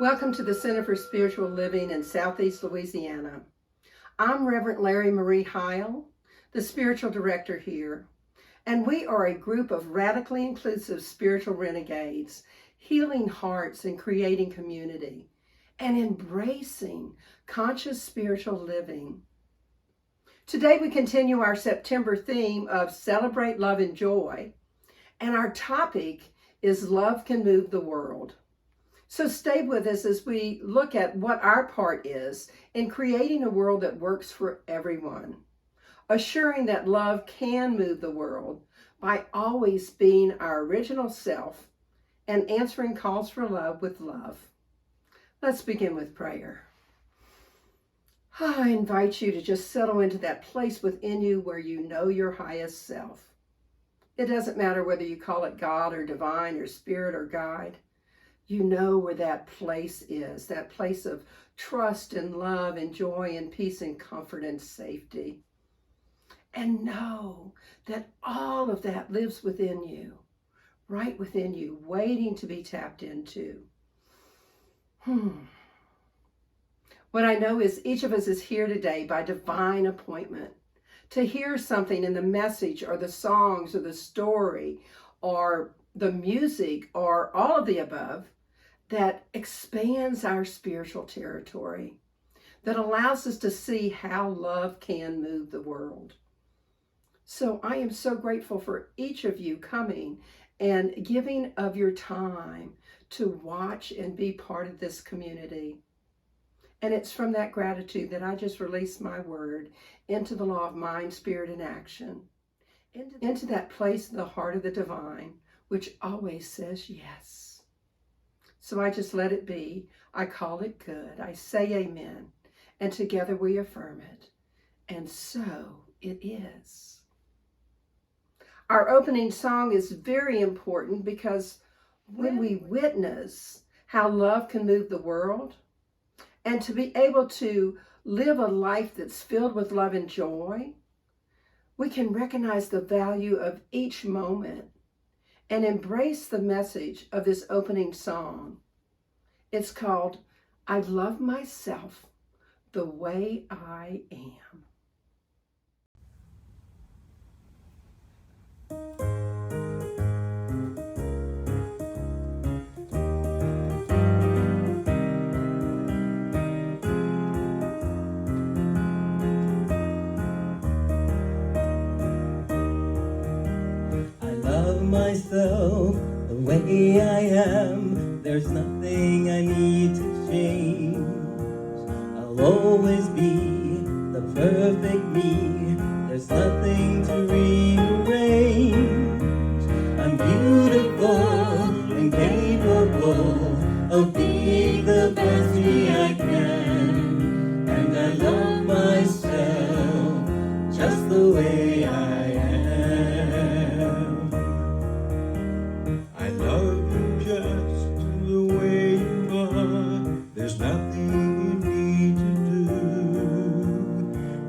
Welcome to the Center for Spiritual Living in Southeast Louisiana. I'm Reverend Larrye-Marie Heyl, the spiritual director here, and we are a group of radically inclusive spiritual renegades, healing hearts and creating community, and embracing conscious spiritual living. Today we continue our September theme of Celebrate Love and Joy, and our topic is Love Can Move the World. So stay with us as we look at what our part is in creating a world that works for everyone, assuring that love can move the world by always being our original self and answering calls for love with love. Let's begin with prayer. I invite you to just settle into that place within you where you know your highest self. It doesn't matter whether you call it God or divine or spirit or guide. You know where that place is, that place of trust and love and joy and peace and comfort and safety. And know that all of that lives within you, right within you, waiting to be tapped into. What I know is each of us is here today by divine appointment to hear something in the message or the songs or the story or the music or all of the above that expands our spiritual territory, that allows us to see how love can move the world. So I am so grateful for each of you coming and giving of your time to watch and be part of this community. And it's from that gratitude that I just release my word into the law of mind, spirit, and action, into that place in the heart of the divine, which always says yes. So I just let it be. I call it good. I say amen. And together we affirm it. And so it is. Our opening song is very important because when we witness how love can move the world and to be able to live a life that's filled with love and joy, we can recognize the value of each moment and embrace the message of this opening song. It's called, I Love Myself the Way I Am. I love myself the way I am. There's nothing I need to change. I'll always be the perfect me. There's nothing to rearrange. I'm beautiful and capable of being the best me I can. And I love myself just the way I am. I love you just the way you are. There's nothing you need to do.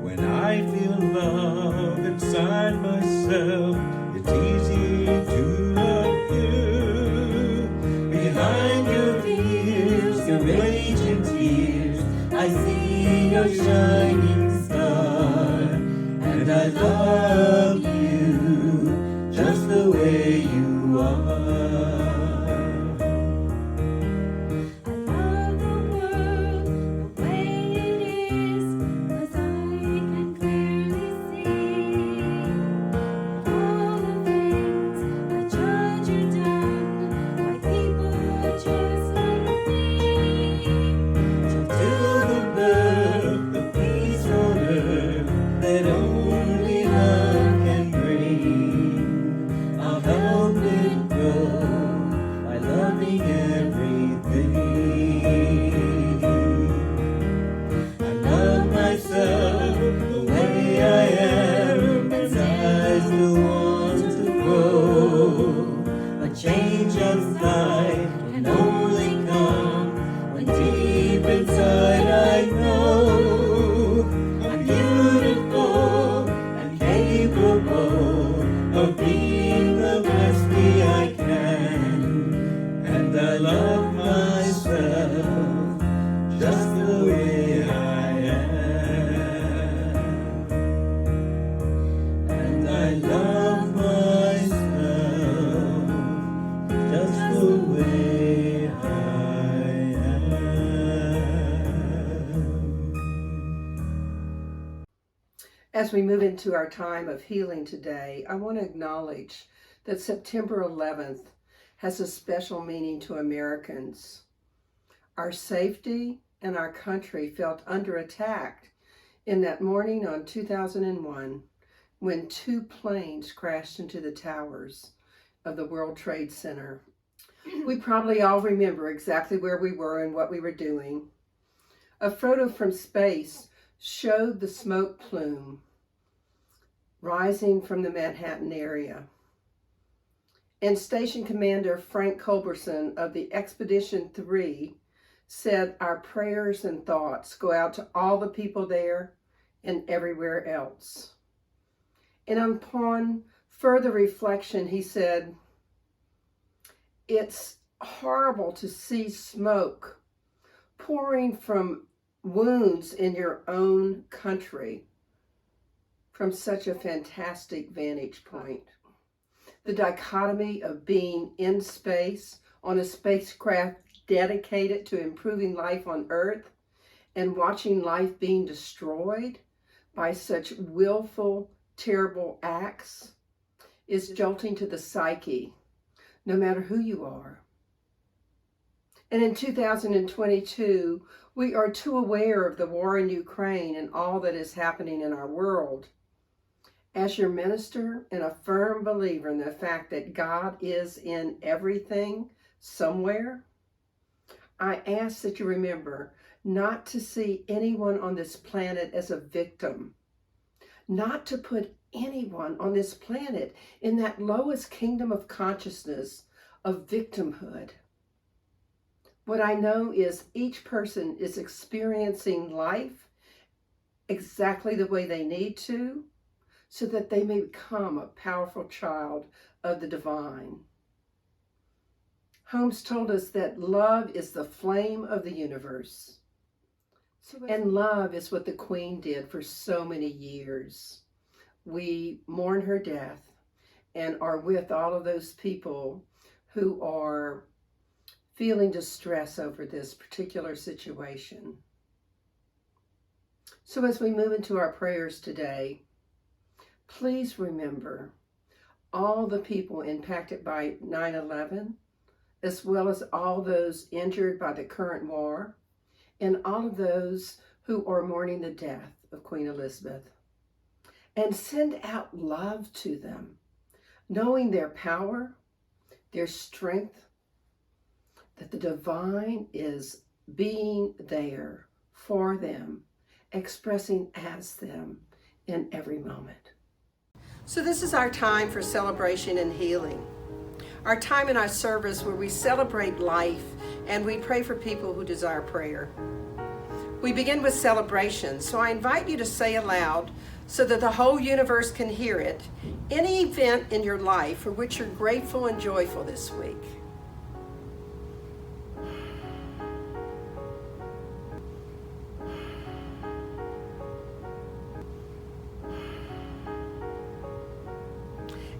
When I feel love inside myself, it's easy to love you. Behind your fears, your rage and tears, I see your shining star. And I love you just the way you are. That only love As we move into our time of healing today, I want to acknowledge that September 11th has a special meaning to Americans. Our safety and our country felt under attack in that morning on 2001 when 2 planes crashed into the towers of the World Trade Center. We probably all remember exactly where we were and what we were doing. A photo from space showed the smoke plume rising from the Manhattan area. And Station Commander Frank Culberson of the Expedition 3 said, "Our prayers and thoughts go out to all the people there and everywhere else." And upon further reflection, he said, "It's horrible to see smoke pouring from wounds in your own country from such a fantastic vantage point. The dichotomy of being in space on a spacecraft dedicated to improving life on Earth and watching life being destroyed by such willful, terrible acts is jolting to the psyche, no matter who you are. And in 2022, we are too aware of the war in Ukraine and all that is happening in our world. As your minister and a firm believer in the fact that God is in everything somewhere, I ask that you remember not to see anyone on this planet as a victim, not to put anyone on this planet in that lowest kingdom of consciousness of victimhood. What I know is each person is experiencing life exactly the way they need to, so that they may become a powerful child of the divine. Holmes told us that love is the flame of the universe. And love is what the Queen did for so many years. We mourn her death and are with all of those people who are feeling distress over this particular situation. So as we move into our prayers today, please remember all the people impacted by 9/11, as well as all those injured by the current war, and all of those who are mourning the death of Queen Elizabeth. And send out love to them, knowing their power, their strength, that the divine is being there for them, expressing as them in every moment. So this is our time for celebration and healing. Our time in our service where we celebrate life and we pray for people who desire prayer. We begin with celebration, so I invite you to say aloud, so that the whole universe can hear it, any event in your life for which you're grateful and joyful this week.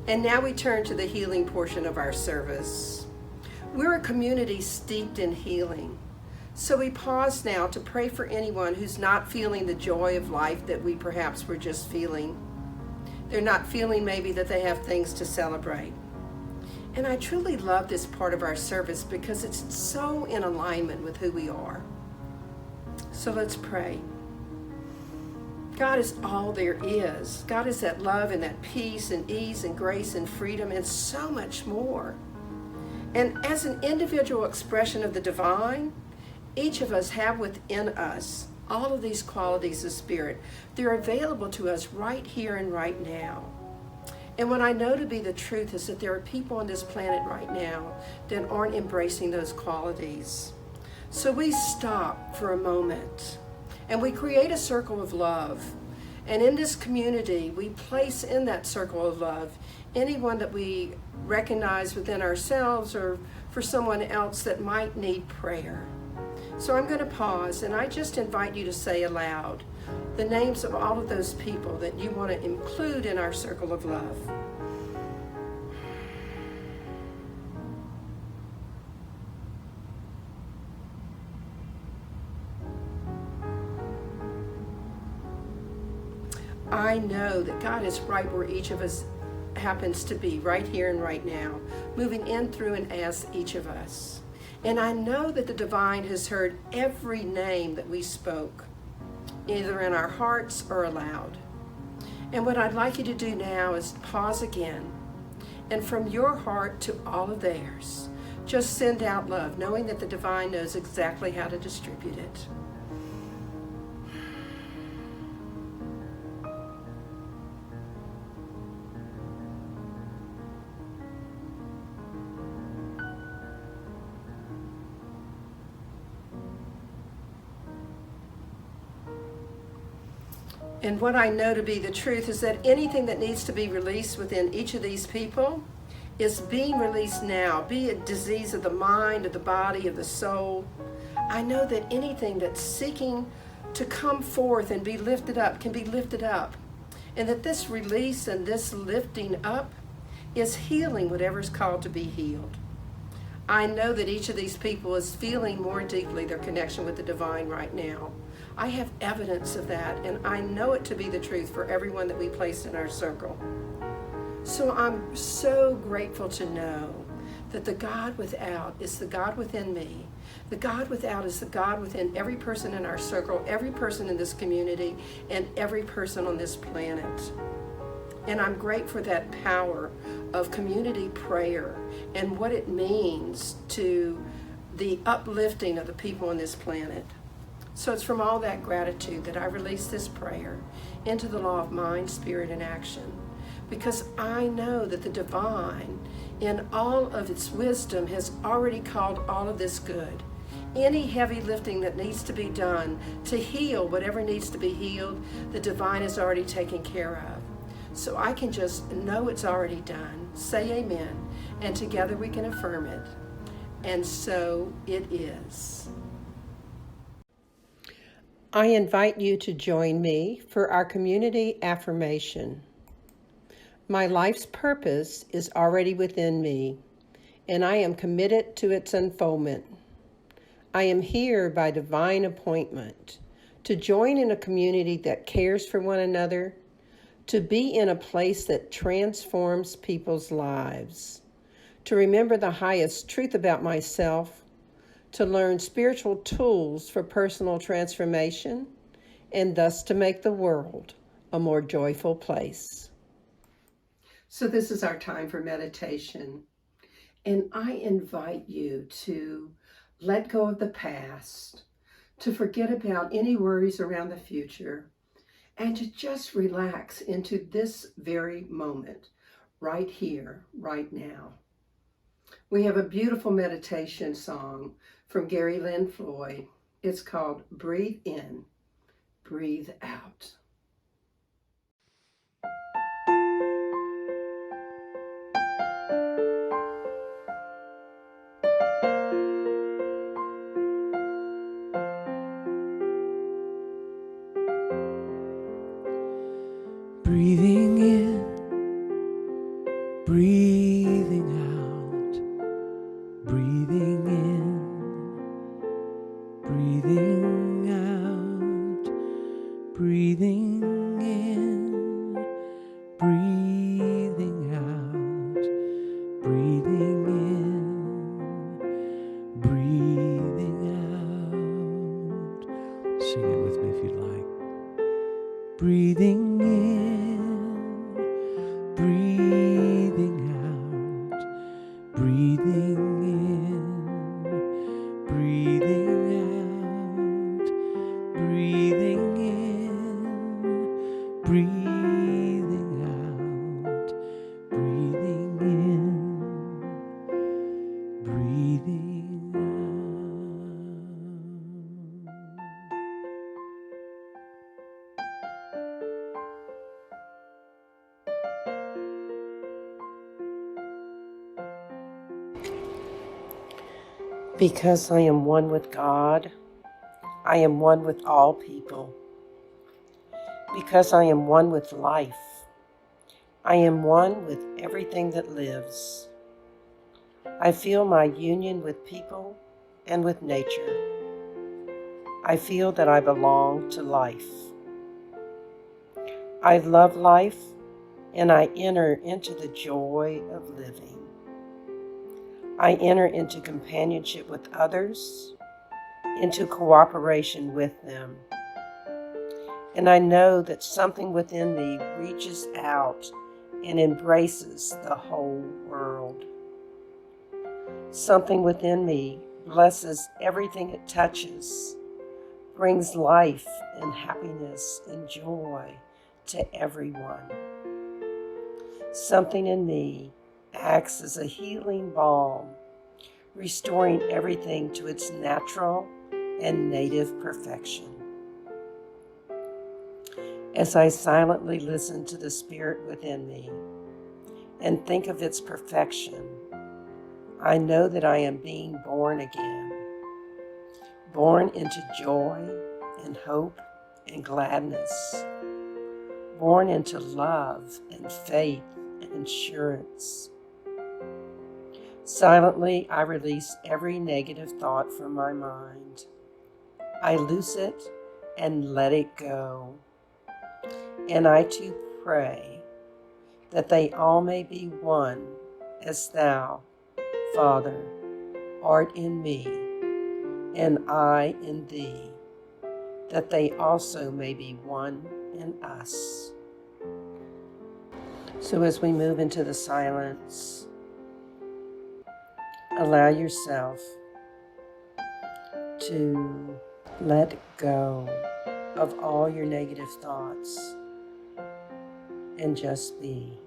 And now we turn to the healing portion of our service. We're a community steeped in healing. So we pause now to pray for anyone who's not feeling the joy of life that we perhaps were just feeling. They're not feeling maybe that they have things to celebrate. And I truly love this part of our service because it's so in alignment with who we are. So let's pray. God is all there is. God is that love and that peace and ease and grace and freedom and so much more. And as an individual expression of the divine, each of us have within us all of these qualities of spirit. They're available to us right here and right now. And what I know to be the truth is that there are people on this planet right now that aren't embracing those qualities. So we stop for a moment and we create a circle of love. And in this community, we place in that circle of love anyone that we recognize within ourselves or for someone else that might need prayer. So I'm going to pause and I just invite you to say aloud the names of all of those people that you want to include in our circle of love. I know that God is right where each of us happens to be, right here and right now, moving in, through, and as each of us. And I know that the divine has heard every name that we spoke, either in our hearts or aloud. And what I'd like you to do now is pause again, and from your heart to all of theirs, just send out love, knowing that the divine knows exactly how to distribute it. And what I know to be the truth is that anything that needs to be released within each of these people is being released now, be it disease of the mind, of the body, of the soul. I know that anything that's seeking to come forth and be lifted up can be lifted up. And that this release and this lifting up is healing whatever's called to be healed. I know that each of these people is feeling more deeply their connection with the divine right now. I have evidence of that, and I know it to be the truth for everyone that we placed in our circle. So I'm so grateful to know that the God without is the God within me. The God without is the God within every person in our circle, every person in this community, and every person on this planet. And I'm grateful for that power of community prayer and what it means to the uplifting of the people on this planet. So it's from all that gratitude that I release this prayer into the law of mind, spirit, and action. Because I know that the divine, in all of its wisdom, has already called all of this good. Any heavy lifting that needs to be done to heal whatever needs to be healed, the divine is already taken care of. So I can just know it's already done, say amen, and together we can affirm it. And so it is. I invite you to join me for our community affirmation. My life's purpose is already within me, and I am committed to its unfoldment. I am here by divine appointment to join in a community that cares for one another, to be in a place that transforms people's lives, to remember the highest truth about myself, to learn spiritual tools for personal transformation, and thus to make the world a more joyful place. So this is our time for meditation, and I invite you to let go of the past, to forget about any worries around the future, and to just relax into this very moment, right here, right now. We have a beautiful meditation song from Lynn Floyd. It's called Breathe In, Breathe Out. Breathing in, breathing out, breathing in, breathing out, breathing in, breathing out, breathing in, breathing out. Sing it with me if you'd like. Breathing in, breathing out, breathing in, breathing out, breathing in, breathing out, breathing in, breathing out. Because I am one with God, I am one with all people. Because I am one with life, I am one with everything that lives. I feel my union with people and with nature. I feel that I belong to life. I love life, and I enter into the joy of living. I enter into companionship with others, into cooperation with them. And I know that something within me reaches out and embraces the whole world. Something within me blesses everything it touches, brings life and happiness and joy to everyone. Something in me acts as a healing balm, restoring everything to its natural and native perfection. As I silently listen to the spirit within me and think of its perfection, I know that I am being born again, born into joy and hope and gladness, born into love and faith and assurance. Silently, I release every negative thought from my mind. I loose it and let it go. And I too pray that they all may be one as thou, Father, art in me, and I in thee, that they also may be one in us. So as we move into the silence, allow yourself to let go of all your negative thoughts and just be.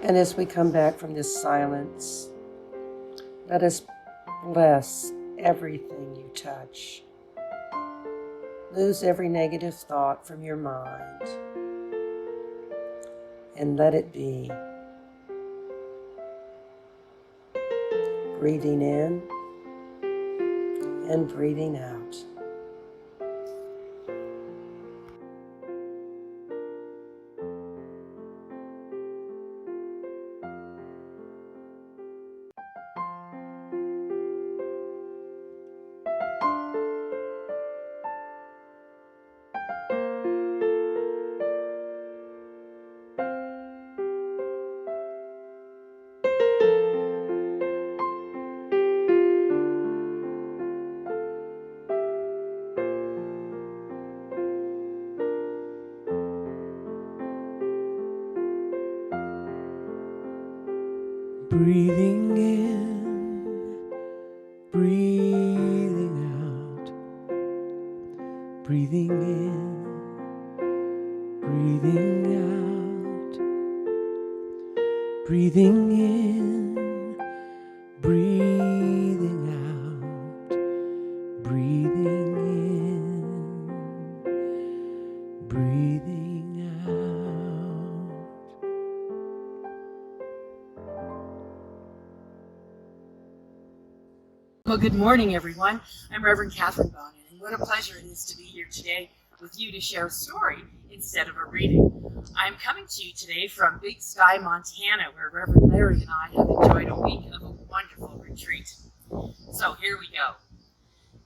And as we come back from this silence, let us bless everything you touch. Lose every negative thought from your mind and let it be. Breathing in and breathing out. Breathing in, breathing out, breathing in, breathing out, breathing in, breathing out, breathing in, breathing out. Well, good morning, everyone. I'm Reverend Catherine Bonin, and what a pleasure it is to be here today with you to share a story instead of a reading. I'm coming to you today from Big Sky, Montana, where Reverend Larry and I have enjoyed a week of a wonderful retreat. So here we go.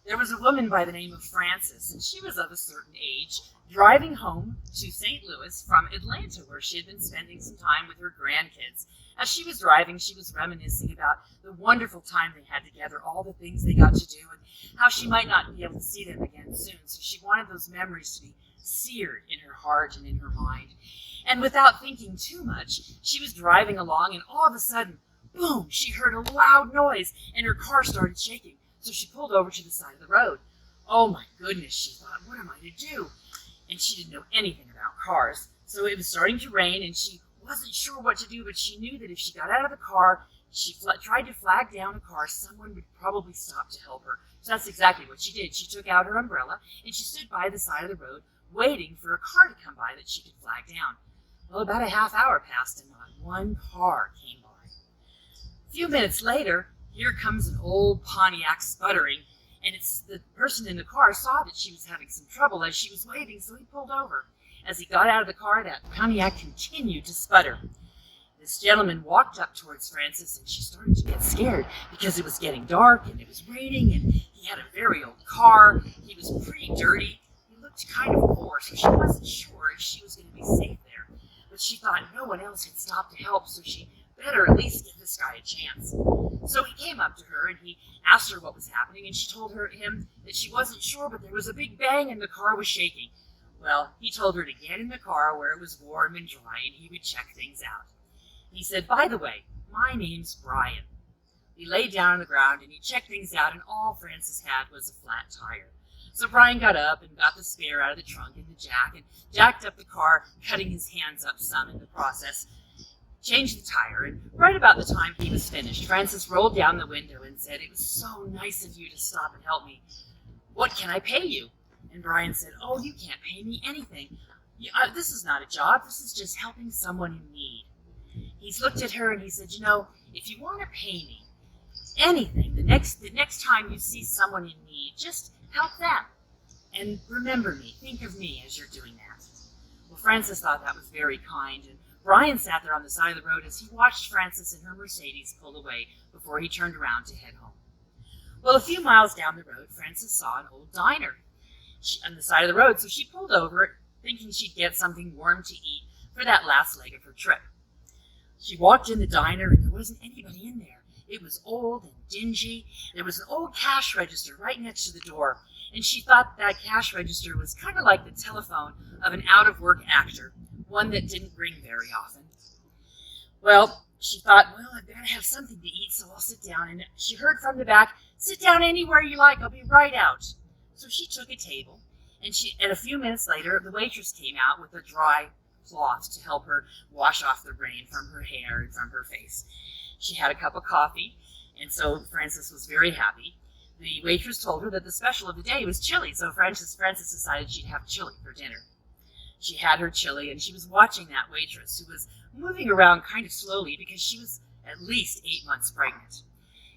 There was a woman by the name of Frances, and she was of a certain age, driving home to St. Louis from Atlanta, where she had been spending some time with her grandkids. As she was driving, she was reminiscing about the wonderful time they had together, all the things they got to do, and how she might not be able to see them again soon. So she wanted those memories to be seared in her heart and in her mind. And without thinking too much, she was driving along, and all of a sudden, boom, she heard a loud noise, and her car started shaking. So she pulled over to the side of the road. Oh my goodness, she thought, what am I to do? And she didn't know anything about cars. So it was starting to rain, and she wasn't sure what to do, but she knew that if she got out of the car, she tried to flag down a car, someone would probably stop to help her. So that's exactly what she did. She took out her umbrella, and she stood by the side of the road, waiting for a car to come by that she could flag down. Well, about a half hour passed, and not one car came by. A few minutes later, here comes an old Pontiac sputtering, and it's the person in the car saw that she was having some trouble as she was waiting, so he pulled over. As he got out of the car, that Pontiac continued to sputter. This gentleman walked up towards Frances, and she started to get scared because it was getting dark and it was raining, and he had a very old car. He was pretty dirty. He looked kind of poor, so she wasn't sure if she was going to be safe there. But she thought no one else had stopped to help, so she better at least give this guy a chance. So he came up to her and he asked her what was happening, and she told him that she wasn't sure, but there was a big bang and the car was shaking. Well, he told her to get in the car where it was warm and dry, and he would check things out. He said, by the way, my name's Brian. He laid down on the ground and he checked things out, and all Frances had was a flat tire. So Brian got up and got the spare out of the trunk and the jack and jacked up the car, cutting his hands up some in the process, changed the tire, and right about the time he was finished, Frances rolled down the window and said, it was so nice of you to stop and help me. What can I pay you? And Brian said, oh, you can't pay me anything. This is not a job. This is just helping someone in need. He looked at her and he said, you know, if you want to pay me anything, the next time you see someone in need, just help them. And remember me. Think of me as you're doing that. Well, Frances thought that was very kind, and Brian sat there on the side of the road as he watched Frances and her Mercedes pull away before he turned around to head home. Well, a few miles down the road, Frances saw an old diner on the side of the road, so she pulled over, thinking she'd get something warm to eat for that last leg of her trip. She walked in the diner, and there wasn't anybody in there. It was old and dingy. There was an old cash register right next to the door, and she thought that cash register was kind of like the telephone of an out-of-work actor, one that didn't ring very often. Well, she thought, well, I've got to have something to eat, so I'll sit down. And she heard from the back, sit down anywhere you like, I'll be right out. So she took a table, and a few minutes later, the waitress came out with a dry cloth to help her wash off the rain from her hair and from her face. She had a cup of coffee, and so Frances was very happy. The waitress told her that the special of the day was chili, so Frances decided she'd have chili for dinner. She had her chili, and she was watching that waitress, who was moving around kind of slowly because she was at least 8 months pregnant,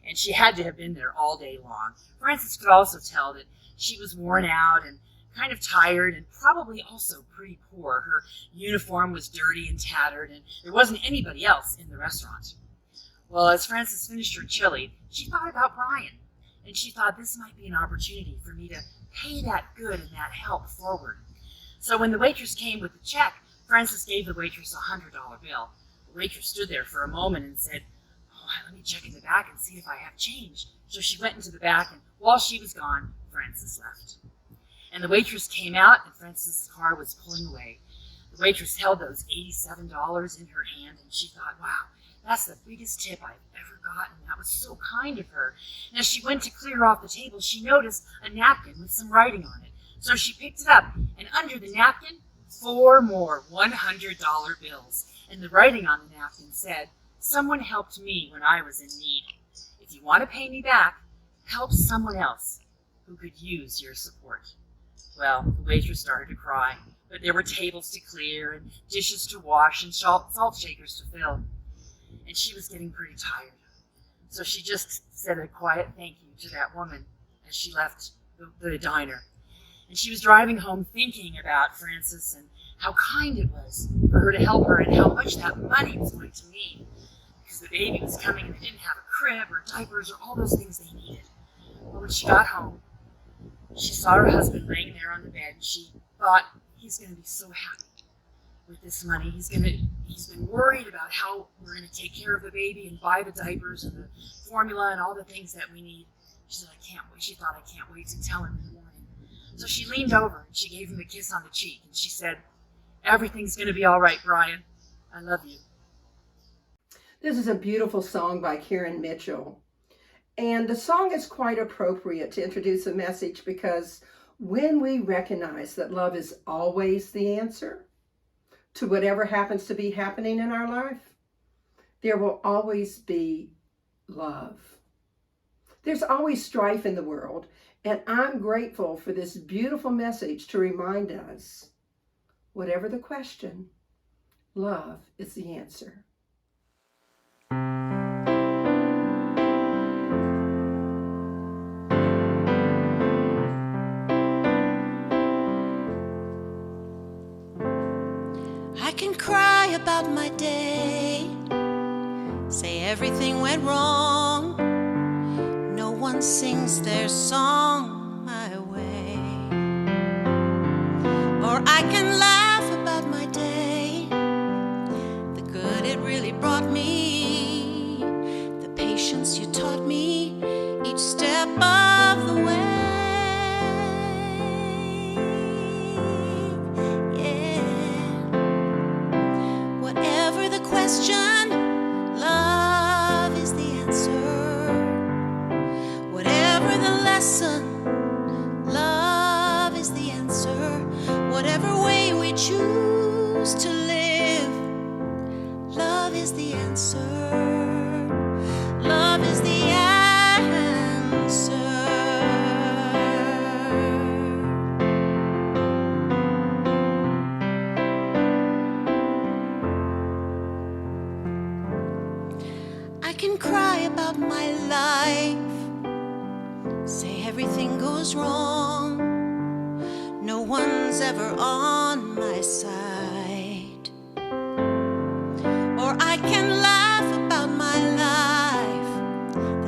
and she had to have been there all day long. Frances could also tell that she was worn out and kind of tired and probably also pretty poor. Her uniform was dirty and tattered, and there wasn't anybody else in the restaurant. Well, as Frances finished her chili, she thought about Brian, and she thought this might be an opportunity for me to pay that good and that help forward. So when the waitress came with the check, Frances gave the waitress a $100 bill. The waitress stood there for a moment and said, oh, let me check in the back and see if I have change. So she went into the back, and while she was gone, Frances left. And the waitress came out, and Frances' car was pulling away. The waitress held those $87 in her hand, and she thought, wow, that's the biggest tip I've ever gotten. That was so kind of her. And as she went to clear off the table, she noticed a napkin with some writing on it. So she picked it up, and under the napkin, 4 more $100 bills. And the writing on the napkin said, someone helped me when I was in need. If you want to pay me back, help someone else who could use your support. Well, the waitress started to cry, but there were tables to clear and dishes to wash and salt shakers to fill. And she was getting pretty tired. So she just said a quiet thank you to that woman as she left the diner. And she was driving home thinking about Frances and how kind it was for her to help her and how much that money was going to mean. Because the baby was coming and they didn't have a crib or diapers or all those things they needed. But when she got home, she saw her husband laying there on the bed and she thought, he's going to be so happy with this money. He's been worried about how we're going to take care of the baby and buy the diapers and the formula and all the things that we need. She said, I can't wait. She thought, I can't wait to tell him in the morning. So she leaned over and she gave him a kiss on the cheek and she said, everything's going to be all right, Brian. I love you. This is a beautiful song by Karen Mitchell. And the song is quite appropriate to introduce a message because when we recognize that love is always the answer to whatever happens to be happening in our life, there will always be love. There's always strife in the world, and I'm grateful for this beautiful message to remind us, whatever the question, love is the answer. I can cry about my day, say everything went wrong. No one sings their song my way. Or I can laugh about my day, the good it really brought me, the patience you taught me each step of the way. Question, love is the answer. Whatever the lesson, love is the answer. Whatever way we choose to live, love is the answer. Love is the answer. I can cry about my life, say everything goes wrong. No one's ever on my side. Or I can laugh about my life,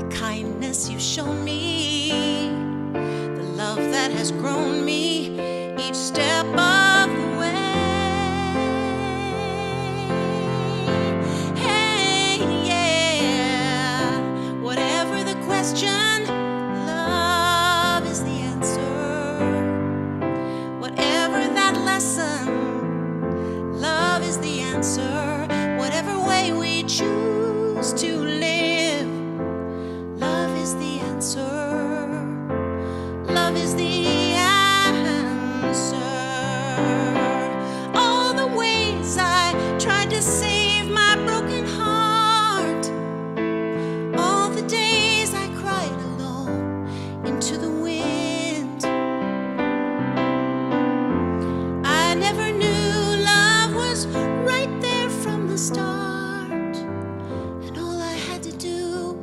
the kindness you've shown me, the love that has grown me each step of the way. Question, love is the answer. Whatever that lesson, love is the answer. Whatever way we choose to live, love is the answer. Love is the answer. All the ways I tried to save my broken heart, all the days I cried alone into the wind. I never knew love was right there from the start, and all I had to do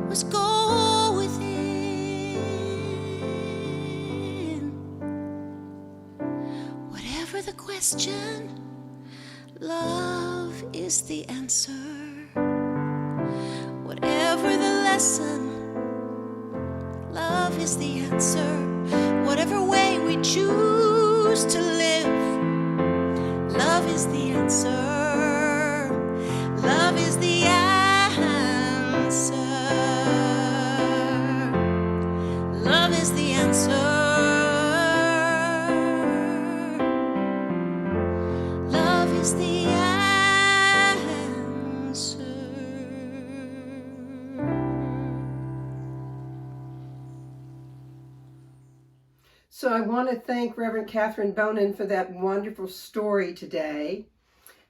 was go within. Whatever the question, love is the answer. Whatever the lesson, love is the answer. Whatever way we choose to live, love is the answer. Love is the answer. Love is the answer. Love is the answer. So I want to thank Reverend Catherine Bonin for that wonderful story today,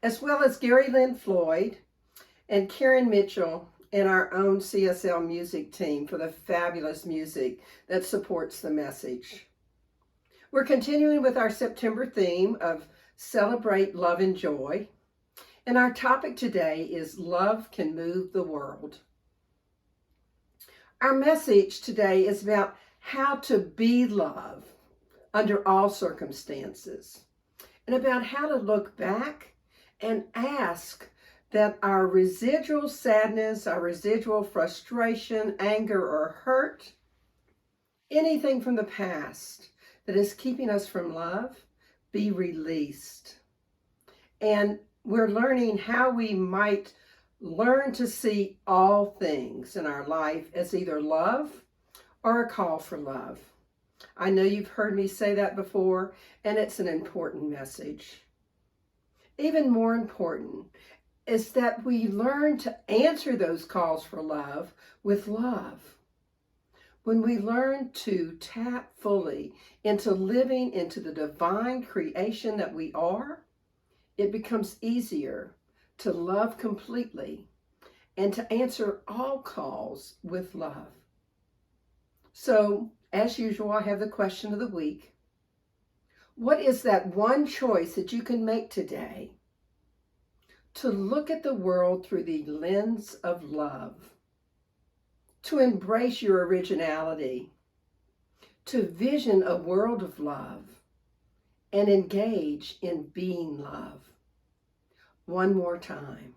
as well as Lynn Floyd and Karen Mitchell and our own CSL music team for the fabulous music that supports the message. We're continuing with our September theme of Celebrate Love and Joy, and our topic today is Love Can Move the World. Our message today is about how to be love under all circumstances, and about how to look back and ask that our residual sadness, our residual frustration, anger, or hurt, anything from the past that is keeping us from love, be released. And we're learning how we might learn to see all things in our life as either love or a call for love. I know you've heard me say that before, and it's an important message. Even more important is that we learn to answer those calls for love with love. When we learn to tap fully into living into the divine creation that we are, it becomes easier to love completely and to answer all calls with love. So, as usual, I have the question of the week. What is that one choice that you can make today to look at the world through the lens of love, to embrace your originality, to vision a world of love, and engage in being love? One more time.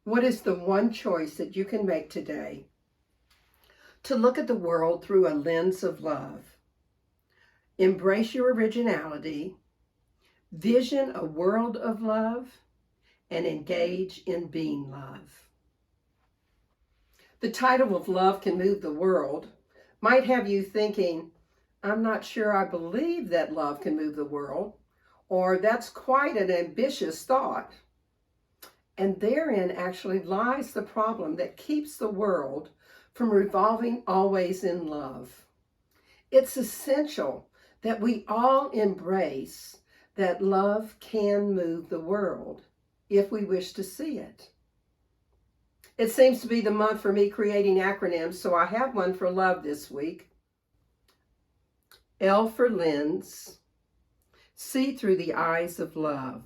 What is the one choice that you can make today to look at the world through a lens of love, embrace your originality, vision a world of love, and engage in being love? The title of Love Can Move the World might have you thinking, I'm not sure I believe that love can move the world, or that's quite an ambitious thought. And therein actually lies the problem that keeps the world from revolving always in love. It's essential that we all embrace that love can move the world if we wish to see it. It seems to be the month for me creating acronyms, so I have one for love this week. L for lens, see through the eyes of love.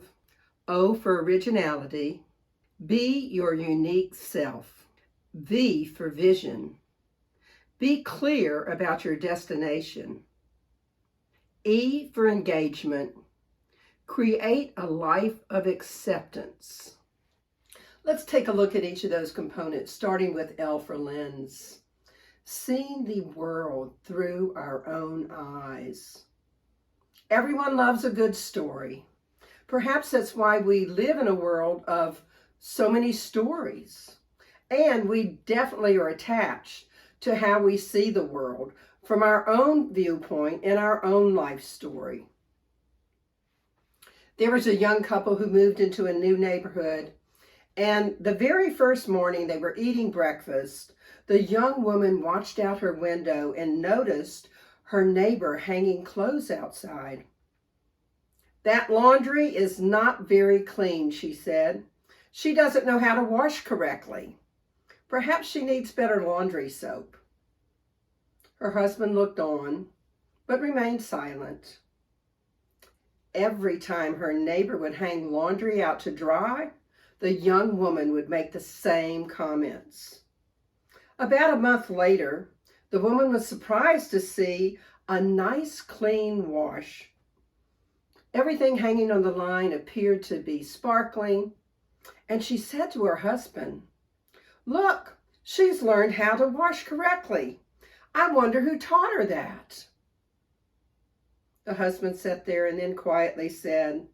O for originality, be your unique self. V for vision, be clear about your destination. E for engagement, create a life of acceptance. Let's take a look at each of those components, starting with L for lens. Seeing the world through our own eyes. Everyone loves a good story. Perhaps that's why we live in a world of so many stories. And we definitely are attached to how we see the world from our own viewpoint and our own life story. There was a young couple who moved into a new neighborhood, and the very first morning they were eating breakfast, the young woman watched out her window and noticed her neighbor hanging clothes outside. That laundry is not very clean, she said. She doesn't know how to wash correctly. Perhaps she needs better laundry soap. Her husband looked on, but remained silent. Every time her neighbor would hang laundry out to dry, the young woman would make the same comments. About a month later, the woman was surprised to see a nice clean wash. Everything hanging on the line appeared to be sparkling, and she said to her husband, "Look, she's learned how to wash correctly. I wonder who taught her that." The husband sat there and then quietly said,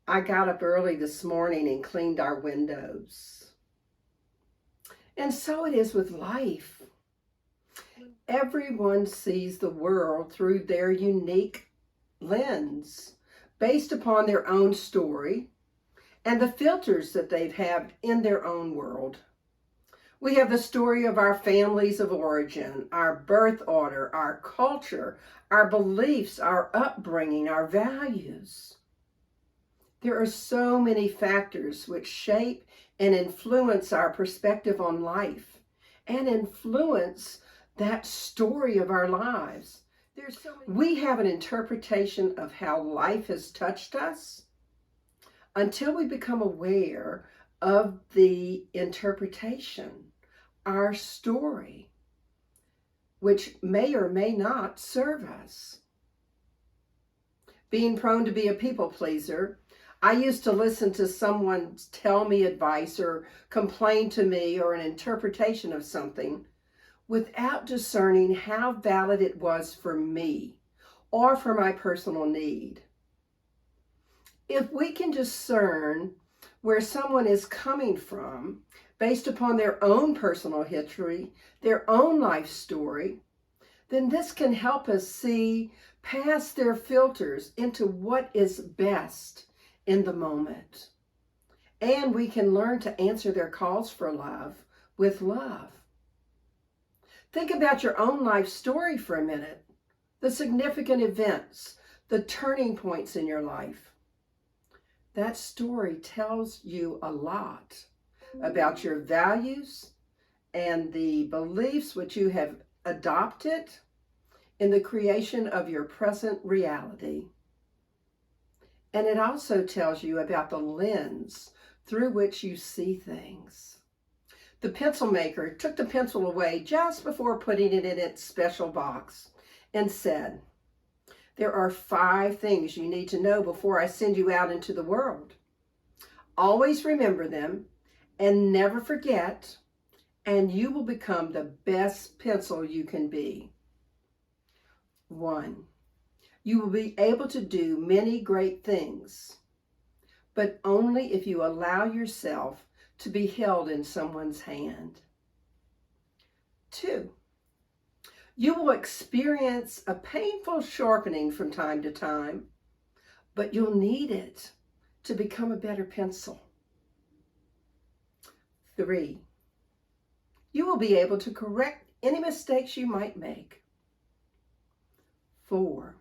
"I got up early this morning and cleaned our windows." And so it is with life. Everyone sees the world through their unique lens, based upon their own story and the filters that they've had in their own world. We have the story of our families of origin, our birth order, our culture, our beliefs, our upbringing, our values. There are so many factors which shape and influence our perspective on life and influence that story of our lives. We have an interpretation of how life has touched us until we become aware of the interpretation our story, which may or may not serve us. Being prone to be a people pleaser, I used to listen to someone tell me advice or complain to me or an interpretation of something without discerning how valid it was for me or for my personal need. If we can discern where someone is coming from based upon their own personal history, their own life story, then this can help us see past their filters into what is best in the moment. And we can learn to answer their calls for love with love. Think about your own life story for a minute, the significant events, the turning points in your life. That story tells you a lot about your values and the beliefs which you have adopted in the creation of your present reality. And it also tells you about the lens through which you see things. The pencil maker took the pencil away just before putting it in its special box and said, "There are 5 things you need to know before I send you out into the world. Always remember them and never forget, and you will become the best pencil you can be. 1, you will be able to do many great things, but only if you allow yourself to be held in someone's hand. 2, you will experience a painful sharpening from time to time, but you'll need it to become a better pencil. 3, you will be able to correct any mistakes you might make. 4,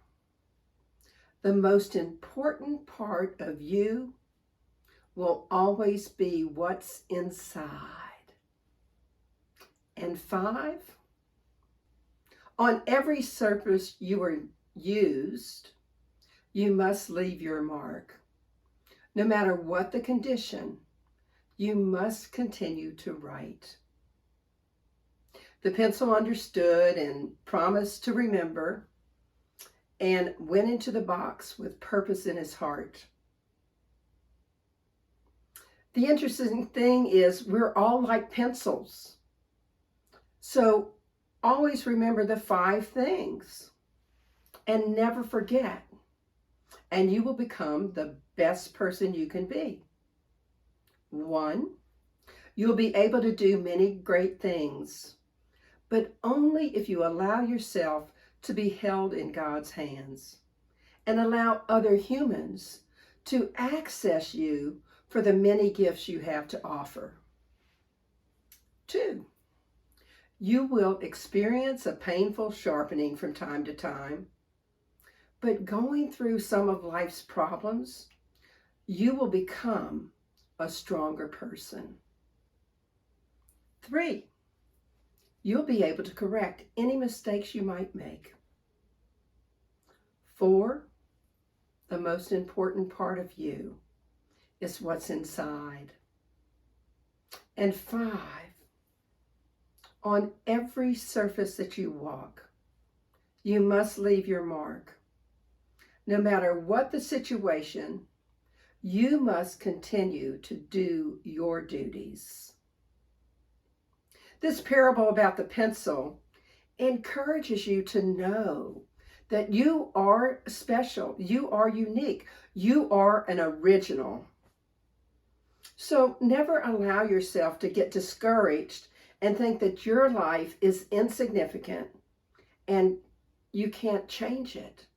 the most important part of you will always be what's inside. And 5, on every surface you are used, you must leave your mark. No matter what the condition, you must continue to write." The pencil understood and promised to remember and went into the box with purpose in his heart. The interesting thing is we're all like pencils. So always remember the 5 things and never forget, and you will become the best person you can be. 1, you'll be able to do many great things, but only if you allow yourself to be held in God's hands and allow other humans to access you for the many gifts you have to offer. 2, you will experience a painful sharpening from time to time, but going through some of life's problems, you will become a stronger person. 3, you'll be able to correct any mistakes you might make. 4, the most important part of you is what's inside. And 5, on every surface that you walk, you must leave your mark. No matter what the situation, you must continue to do your duties. This parable about the pencil encourages you to know that you are special, you are unique, you are an original. So never allow yourself to get discouraged and think that your life is insignificant and you can't change it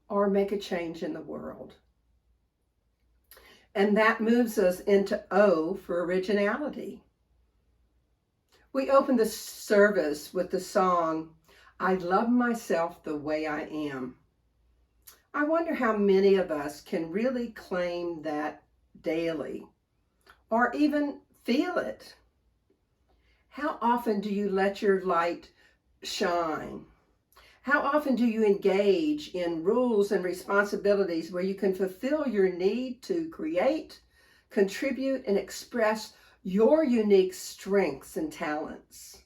or make a change in the world. And that moves us into O for originality. We open the service with the song, "I Love Myself the Way I Am." I wonder how many of us can really claim that daily or even feel it. How often do you let your light shine? How often do you engage in rules and responsibilities where you can fulfill your need to create, contribute, and express your unique strengths and talents.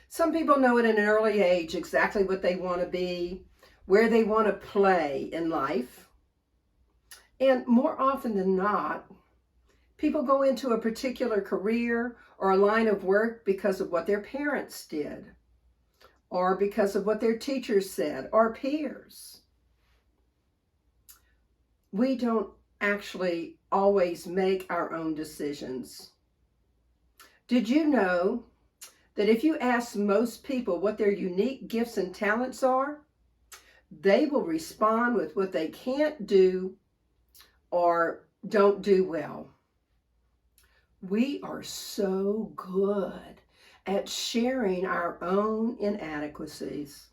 Some people know at an early age exactly what they want to be, where they want to play in life. And more often than not, people go into a particular career or a line of work because of what their parents did, or because of what their teachers said, or peers. We don't actually always make our own decisions. Did you know that if you ask most people what their unique gifts and talents are, they will respond with what they can't do or don't do well? We are so good at sharing our own inadequacies.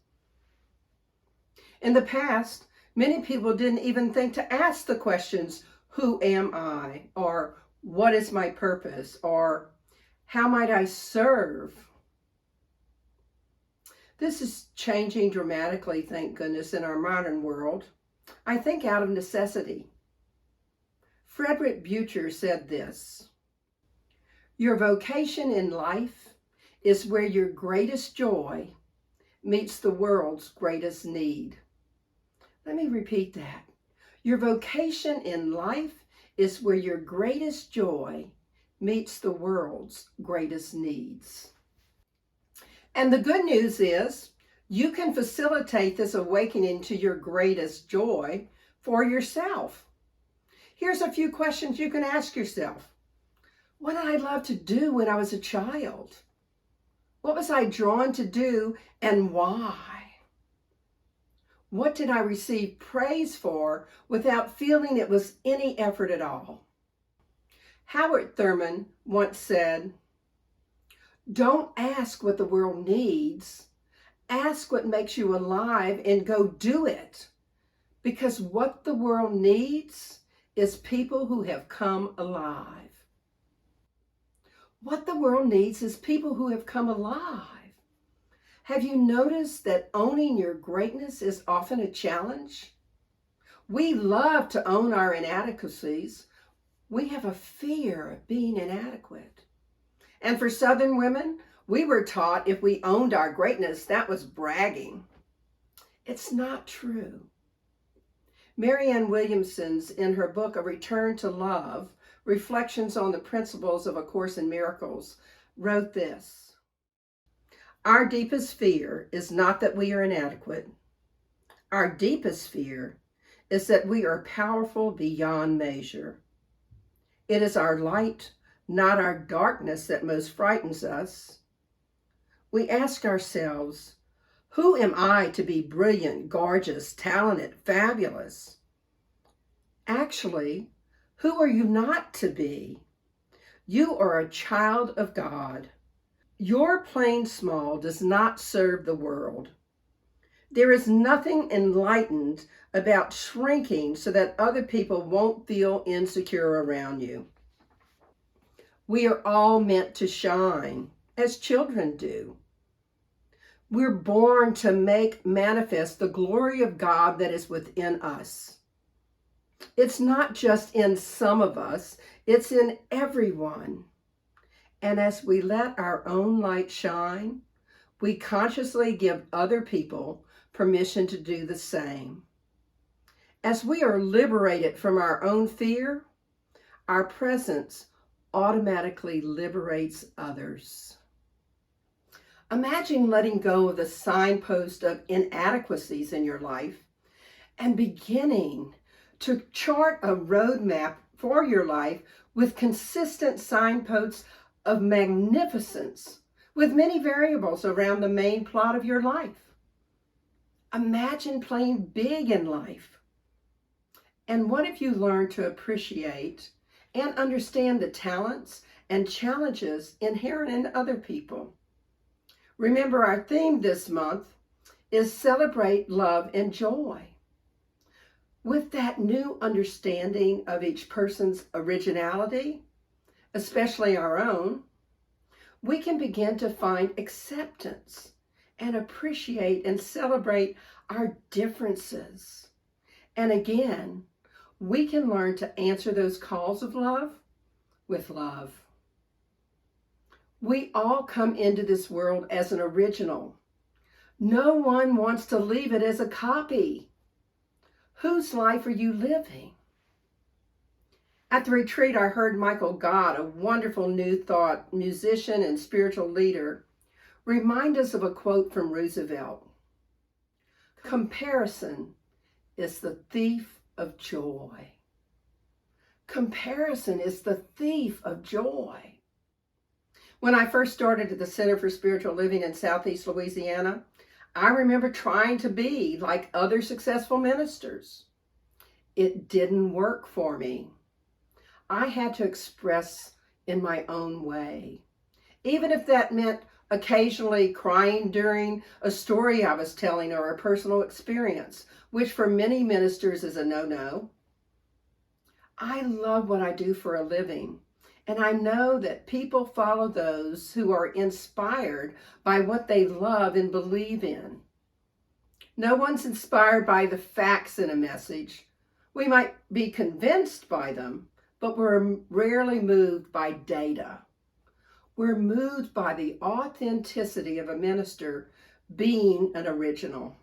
In the past, many people didn't even think to ask the questions, who am I? Or what is my purpose? Or how might I serve? This is changing dramatically, thank goodness, in our modern world. I think out of necessity. Frederick Bucher said this: "Your vocation in life is where your greatest joy meets the world's greatest need." Let me repeat that. Your vocation in life is where your greatest joy meets the world's greatest needs. And the good news is you can facilitate this awakening to your greatest joy for yourself. Here's a few questions you can ask yourself. What did I love to do when I was a child? What was I drawn to do and why? What did I receive praise for without feeling it was any effort at all? Howard Thurman once said, "Don't ask what the world needs. Ask what makes you alive and go do it. Because what the world needs is people who have come alive." What the world needs is people who have come alive. Have you noticed that owning your greatness is often a challenge? We love to own our inadequacies. We have a fear of being inadequate. And for Southern women, we were taught if we owned our greatness, that was bragging. It's not true. Marianne Williamson's, in her book, A Return to Love, Reflections on the Principles of A Course in Miracles, wrote this: "Our deepest fear is not that we are inadequate. Our deepest fear is that we are powerful beyond measure. It is our light, not our darkness, that most frightens us. We ask ourselves, who am I to be brilliant, gorgeous, talented, fabulous? Actually, who are you not to be? You are a child of God. Your plain small does not serve the world. There is nothing enlightened about shrinking so that other people won't feel insecure around you. We are all meant to shine, as children do. We're born to make manifest the glory of God that is within us. It's not just in some of us, it's in everyone. And as we let our own light shine, we consciously give other people permission to do the same. As we are liberated from our own fear, our presence automatically liberates others. Imagine letting go of the signpost of inadequacies in your life and beginning to chart a roadmap for your life with consistent signposts of magnificence, with many variables around the main plot of your life. Imagine playing big in life. And what if you learn to appreciate and understand the talents and challenges inherent in other people? Remember, our theme this month is Celebrate Love and Joy. With that new understanding of each person's originality, especially our own, we can begin to find acceptance and appreciate and celebrate our differences. And again, we can learn to answer those calls of love with love. We all come into this world as an original. No one wants to leave it as a copy. Whose life are you living? At the retreat, I heard Michael Gott, a wonderful New Thought musician and spiritual leader, remind us of a quote from Roosevelt. Comparison is the thief of joy. Comparison is the thief of joy. When I first started at the Center for Spiritual Living in Southeast Louisiana, I remember trying to be like other successful ministers. It didn't work for me. I had to express in my own way, even if that meant occasionally crying during a story I was telling or a personal experience, which for many ministers is a no-no. I love what I do for a living, and I know that people follow those who are inspired by what they love and believe in. No one's inspired by the facts in a message. We might be convinced by them, but we're rarely moved by data. We're moved by the authenticity of a minister being an original.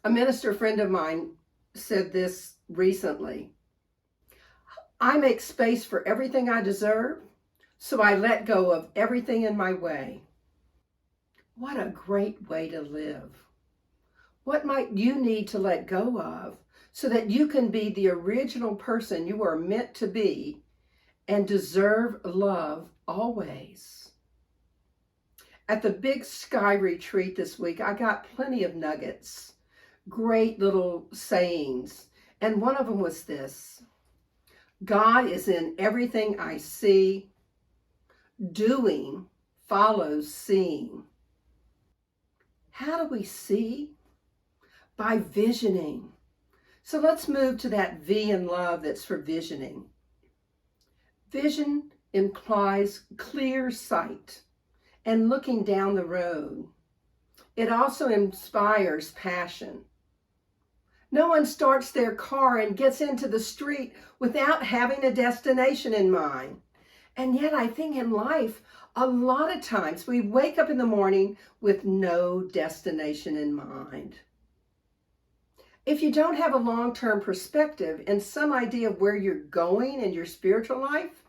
A minister friend of mine said this recently. I make space for everything I deserve, so I let go of everything in my way. What a great way to live. What might you need to let go of so that you can be the original person you are meant to be and deserve love always? At the Big Sky retreat this week, I got plenty of nuggets, great little sayings, and one of them was this: God is in everything I see. Doing follows seeing. How do we see? By visioning. So let's move to that V in love that's for visioning. Vision implies clear sight and looking down the road. It also inspires passion. No one starts their car and gets into the street without having a destination in mind. And yet I think in life, a lot of times we wake up in the morning with no destination in mind. If you don't have a long-term perspective and some idea of where you're going in your spiritual life,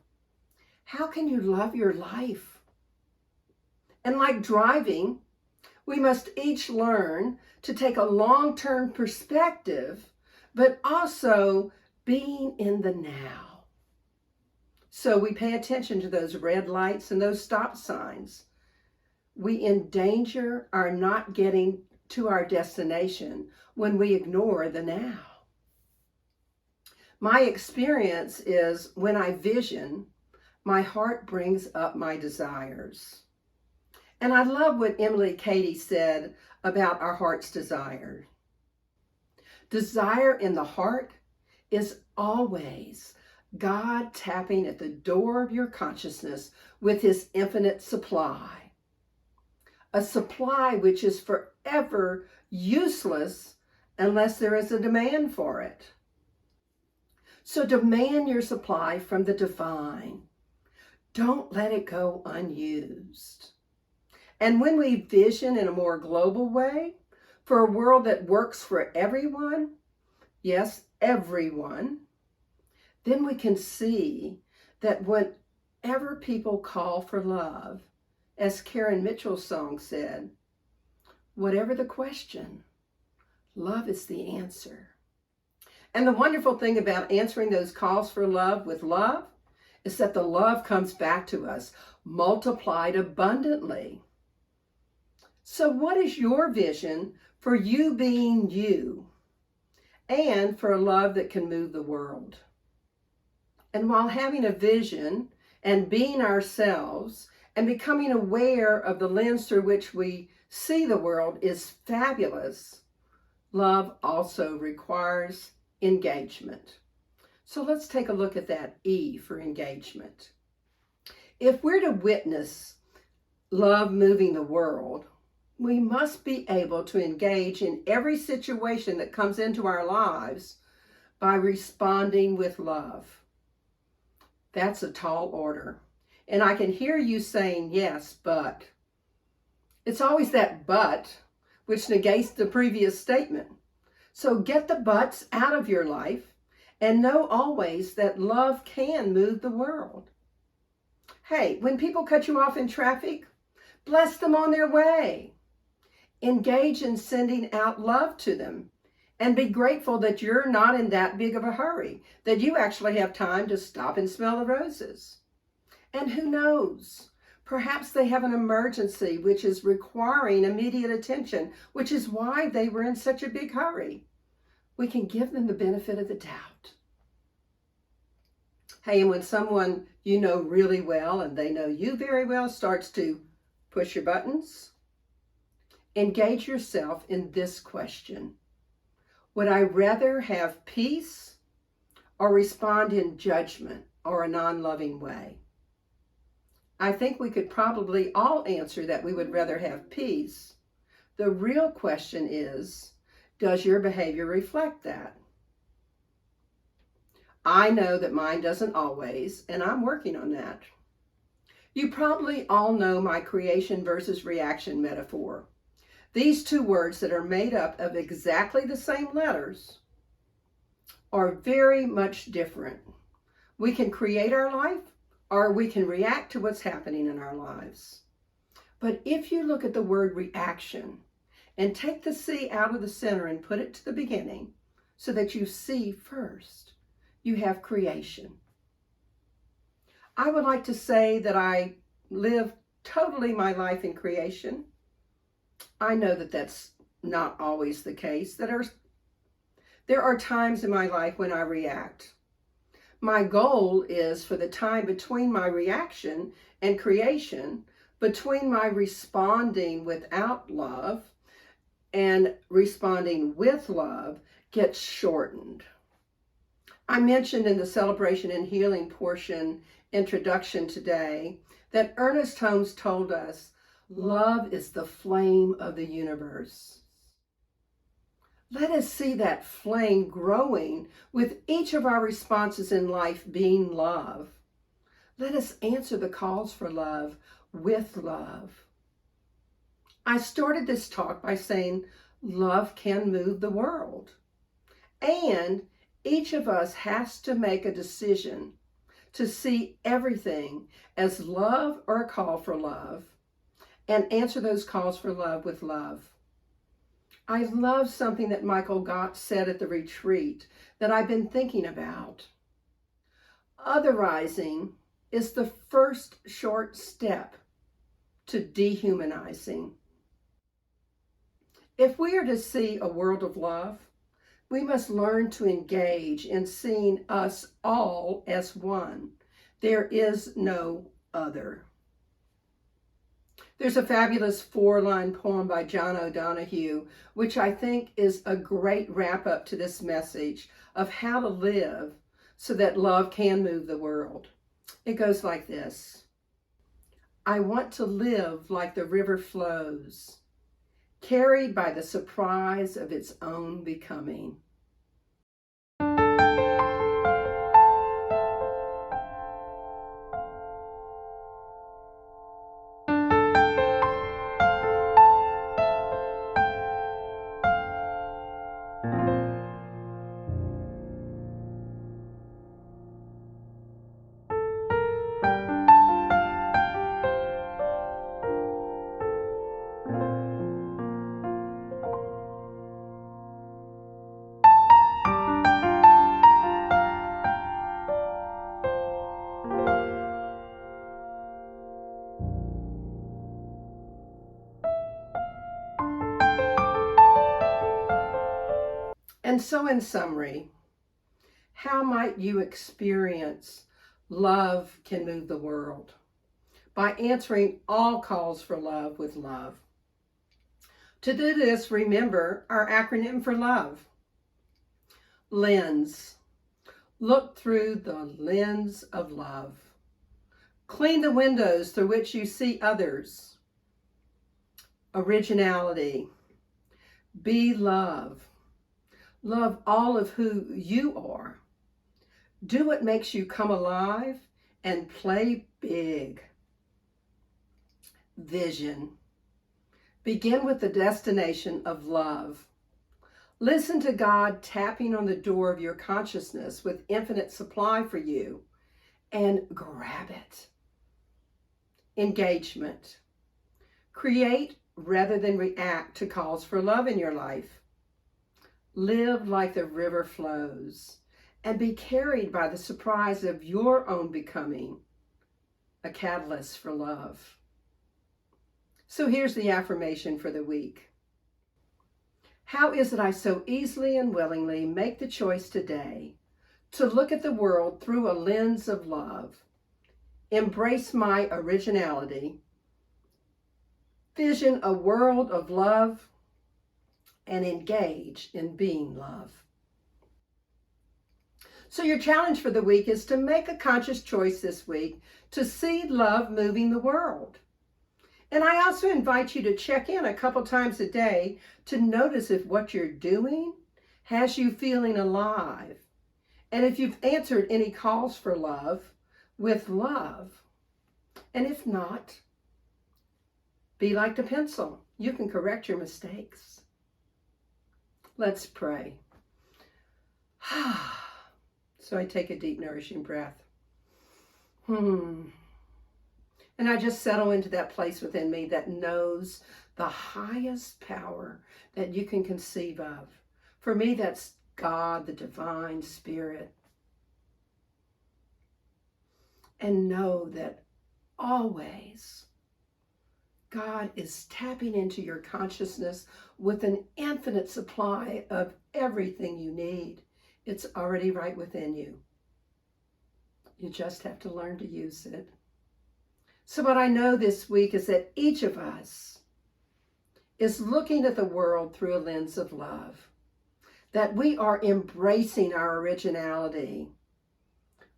how can you love your life? And like driving, we must each learn to take a long-term perspective, but also being in the now. So we pay attention to those red lights and those stop signs. We endanger our not getting to our destination when we ignore the now. My experience is when I vision, my heart brings up my desires. And I love what Emily Cady said about our heart's desire. Desire in the heart is always God tapping at the door of your consciousness with his infinite supply. A supply which is forever useless unless there is a demand for it. So demand your supply from the divine. Don't let it go unused. And when we vision in a more global way for a world that works for everyone, yes, everyone, then we can see that whenever people call for love, as Karen Mitchell's song said, whatever the question, love is the answer. And the wonderful thing about answering those calls for love with love is that the love comes back to us, multiplied abundantly. So what is your vision for you being you and for a love that can move the world? And while having a vision and being ourselves and becoming aware of the lens through which we see the world is fabulous, love also requires engagement. So let's take a look at that E for engagement. If we're to witness love moving the world, we must be able to engage in every situation that comes into our lives by responding with love. That's a tall order. And I can hear you saying, yes, but. It's always that but, which negates the previous statement. So get the buts out of your life and know always that love can move the world. Hey, when people cut you off in traffic, bless them on their way. Engage in sending out love to them and be grateful that you're not in that big of a hurry, that you actually have time to stop and smell the roses. And who knows, perhaps they have an emergency which is requiring immediate attention, which is why they were in such a big hurry. We can give them the benefit of the doubt. Hey, and when someone you know really well and they know you very well starts to push your buttons, engage yourself in this question. Would I rather have peace or respond in judgment or a non-loving way? I think we could probably all answer that we would rather have peace. The real question is, does your behavior reflect that? I know that mine doesn't always, and I'm working on that. You probably all know my creation versus reaction metaphor. These two words that are made up of exactly the same letters are very much different. We can create our life or we can react to what's happening in our lives. But if you look at the word reaction and take the C out of the center and put it to the beginning so that you see first, you have creation. I would like to say that I live totally my life in creation. I know that that's not always the case. There are times in my life when I react. My goal is for the time between my reaction and creation, between my responding without love and responding with love, gets shortened. I mentioned in the Celebration and Healing portion introduction today that Ernest Holmes told us, love is the flame of the universe. Let us see that flame growing with each of our responses in life being love. Let us answer the calls for love with love. I started this talk by saying love can move the world. And each of us has to make a decision to see everything as love or a call for love and answer those calls for love with love. I love something that Michael Gott said at the retreat that I've been thinking about. Otherizing is the first short step to dehumanizing. If we are to see a world of love, we must learn to engage in seeing us all as one. There is no other. There's a fabulous 4-line poem by John O'Donohue, which I think is a great wrap-up to this message of how to live so that love can move the world. It goes like this. I want to live like the river flows, carried by the surprise of its own becoming. And so in summary, how might you experience love can move the world? By answering all calls for love with love. To do this, remember our acronym for love. Lens. Look through the lens of love. Clean the windows through which you see others. Originality. Be love. Love all of who you are. Do what makes you come alive and play big. Vision. Begin with the destination of love. Listen to God tapping on the door of your consciousness with infinite supply for you, and grab it. Engagement. Create rather than react to calls for love in your life. Live like the river flows and be carried by the surprise of your own becoming a catalyst for love. So here's the affirmation for the week. How is it I so easily and willingly make the choice today to look at the world through a lens of love, embrace my originality, vision a world of love, and engage in being love. So your challenge for the week is to make a conscious choice this week to see love moving the world. And I also invite you to check in a couple times a day to notice if what you're doing has you feeling alive. And if you've answered any calls for love with love. And if not, be like the pencil. You can correct your mistakes. Let's pray. So I take a deep, nourishing breath. And I just settle into that place within me that knows the highest power that you can conceive of. For me, that's God, the divine spirit. And know that always God is tapping into your consciousness with an infinite supply of everything you need. It's already right within you. You just have to learn to use it. So what I know this week is that each of us is looking at the world through a lens of love, that we are embracing our originality.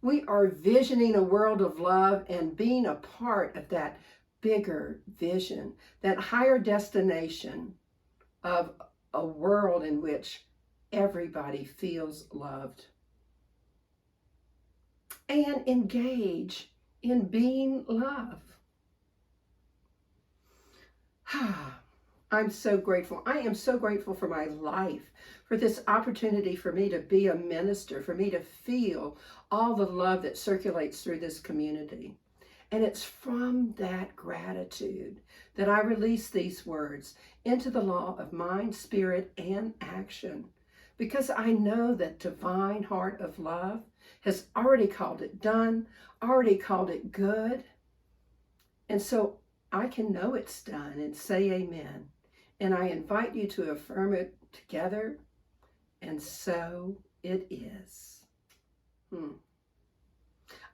We are visioning a world of love and being a part of that bigger vision, that higher destination of a world in which everybody feels loved. And engage in being love. I'm so grateful. I am so grateful for my life, for this opportunity for me to be a minister, for me to feel all the love that circulates through this community. And it's from that gratitude that I release these words into the law of mind, spirit, and action. Because I know that divine heart of love has already called it done, already called it good. And so I can know it's done and say amen. And I invite you to affirm it together. And so it is.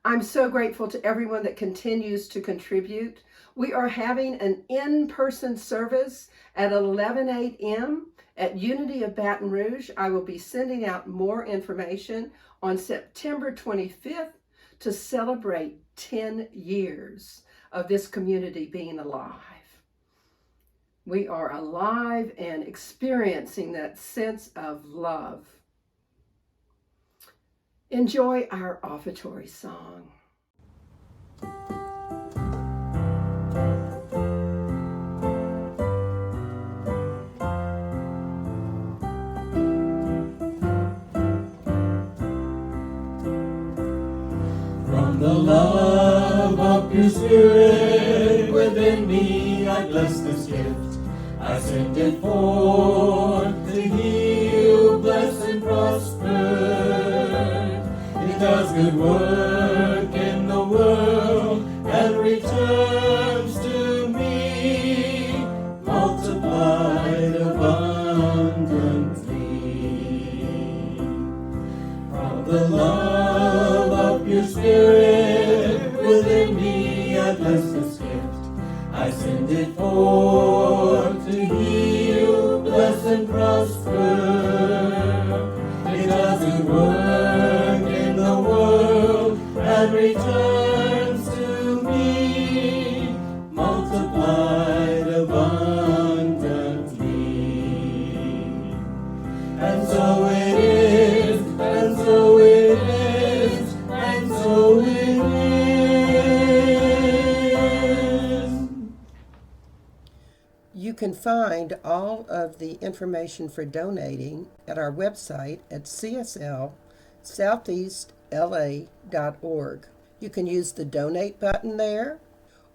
I'm so grateful to everyone that continues to contribute. We are having an in-person service at 11 a.m. at Unity of Baton Rouge. I will be sending out more information on September 25th to celebrate 10 years of this community being alive. We are alive and experiencing that sense of love. Enjoy our offertory song. From the love of your spirit within me, I bless this gift. I send it forth to heal, bless, and prosper. It does good work in the world and returns to me, multiplied abundantly. From the love of your spirit within me, I bless this gift. I send it forth to heal, bless, and prosper. It does good work in the world and returns to me, multiplied abundantly. And so it is, and so it is, and so it is. can find all of the information for donating at our website at CSL SoutheastLA.org. You can use the donate button there,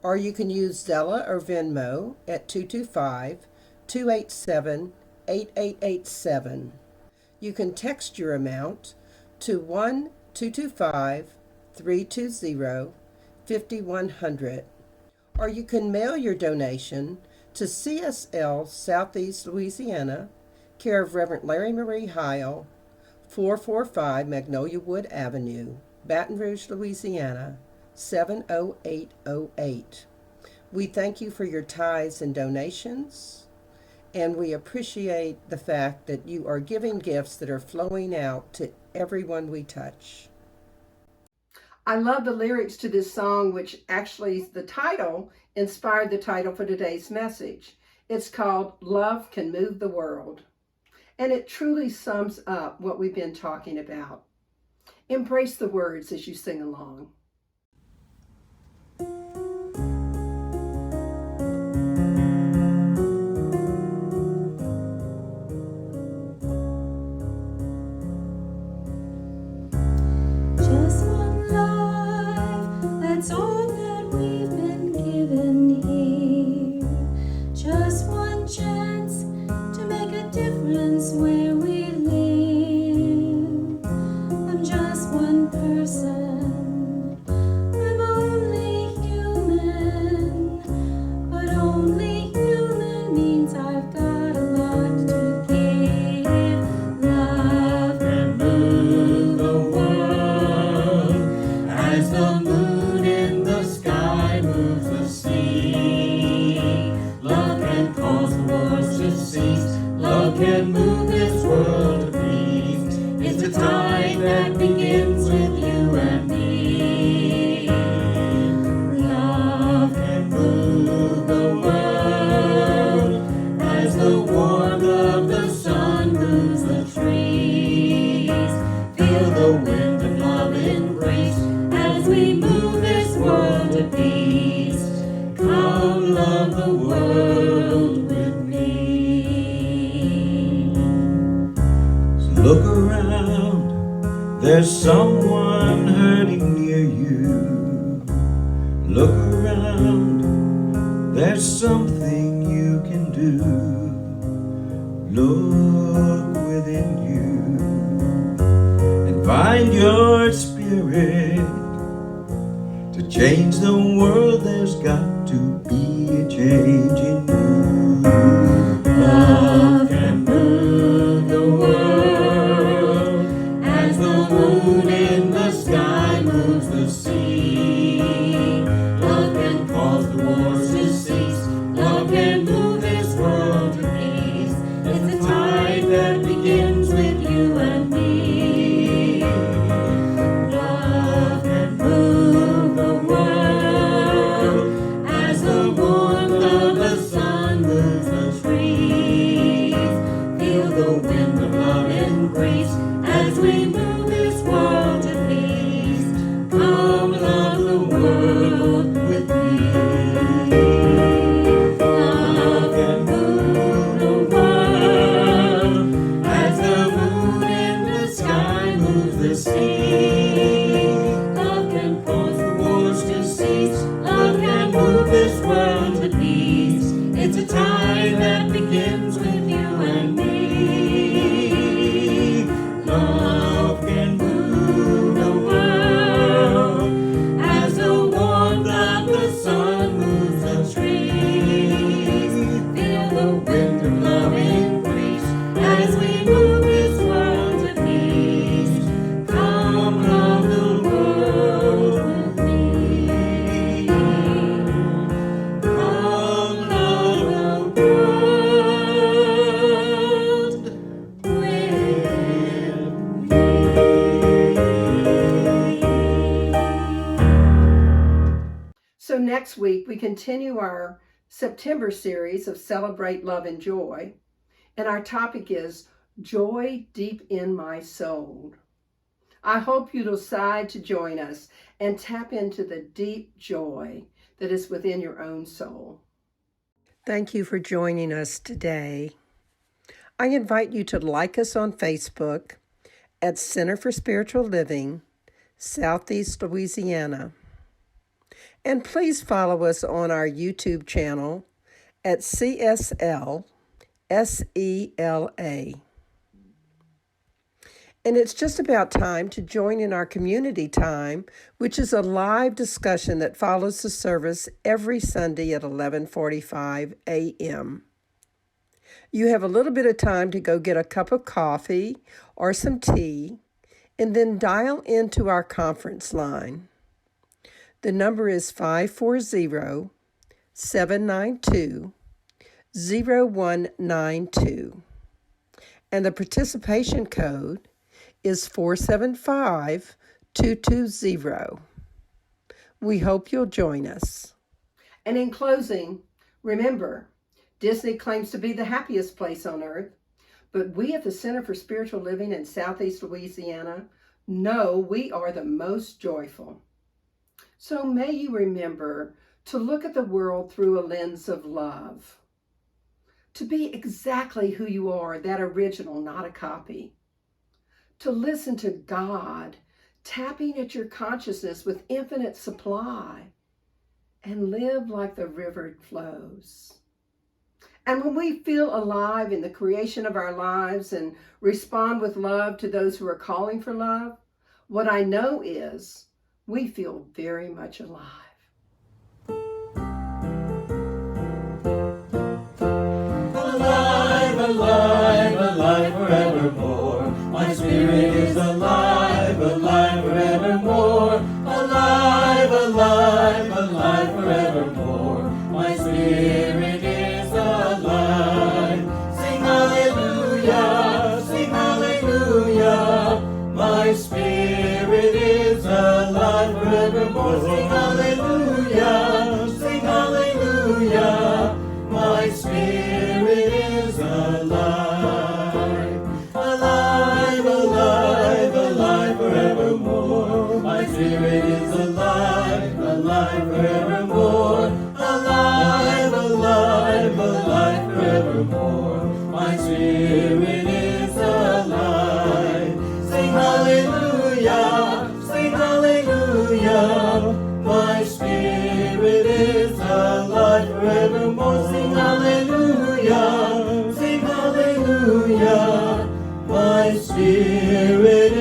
or you can use Zella or Venmo at 225-287-8887. You can text your amount to 1-225-320-5100, or you can mail your donation to CSL Southeast Louisiana, care of Reverend Larrye-Marie Heyl, 445 Magnolia Wood Avenue, Baton Rouge, Louisiana, 70808. We thank you for your tithes and donations, and we appreciate the fact that you are giving gifts that are flowing out to everyone we touch. I love the lyrics to this song, which actually the title inspired the title for today's message. It's called Love Can Move the World. And it truly sums up what we've been talking about. Embrace the words as you sing along. Just one life, that's all that we've been given here. Just one chance to make a difference where we live. I'm just one person, I'm only human, but only human means I've got a lot to give. Love Can move the world as the moon in the sky moves the sea. Love can cause the wars to cease. Love can move this world to peace. It's a tide that begins with you and me. Love can move the world as the warmth of the sun moves the trees. Feel the wind of love and grace as we move this world to peace. Come love the world with me. So look around, there's someone hurting near you. Look around, there's something you can do. Look within you and find your spirit. To change the world, there's got to be a change in you. Love can move the world as the moon in the sky moves the sea. Love can cause the wars to cease. Love can move this world to peace. It's a tide that begins with you and me. Love can move the world as the warmth of the sun moves the trees. Feel the wind of love and grace as we move this world to peace. Come love the world with me. Love can move the world as the moon in the sky moves the sea. Love can cause the wars to cease. Love can move this world to peace. It's a tide that begins with you and me. Love can move the world as the warmth of the sun moves the trees. Feel the wind of love and grace as we move this world to peace. Come love the world with me. Come love the world with me. So next week, we continue our September series of Celebrate Love and Joy. And our topic is Joy Deep in My Soul. I hope you decide to join us and tap into the deep joy that is within your own soul. Thank you for joining us today. I invite you to like us on Facebook at Center for Spiritual Living, Southeast Louisiana. And please follow us on our YouTube channel at CSL SELA. And it's just about time to join in our community time, which is a live discussion that follows the service every Sunday at 11:45 a.m. You have a little bit of time to go get a cup of coffee or some tea, and then dial into our conference line. The number is 540-792-0192, and the participation code is 475220. We hope you'll join us. And in closing, remember, Disney claims to be the happiest place on earth, but we at the Center for Spiritual Living in Southeast Louisiana know we are the most joyful. So may you remember to look at the world through a lens of love, to be exactly who you are, that original, not a copy, to listen to God tapping at your consciousness with infinite supply, and live like the river flows. And when we feel alive in the creation of our lives and respond with love to those who are calling for love, what I know is we feel very much alive. Alive, alive, alive forevermore. My spirit is alive, alive forevermore. Alive, alive, alive forevermore. My spirit is alive. Sing hallelujah, sing hallelujah. My spirit is alive forevermore. Sing hallelujah, sing hallelujah. My spirit is alive. Alive, alive, alive forevermore. My spirit is alive, alive forevermore. Alive, alive, alive forevermore. My spirit is alive. Sing hallelujah, sing hallelujah. My spirit is alive forevermore. Sing hallelujah, sing hallelujah. My spirit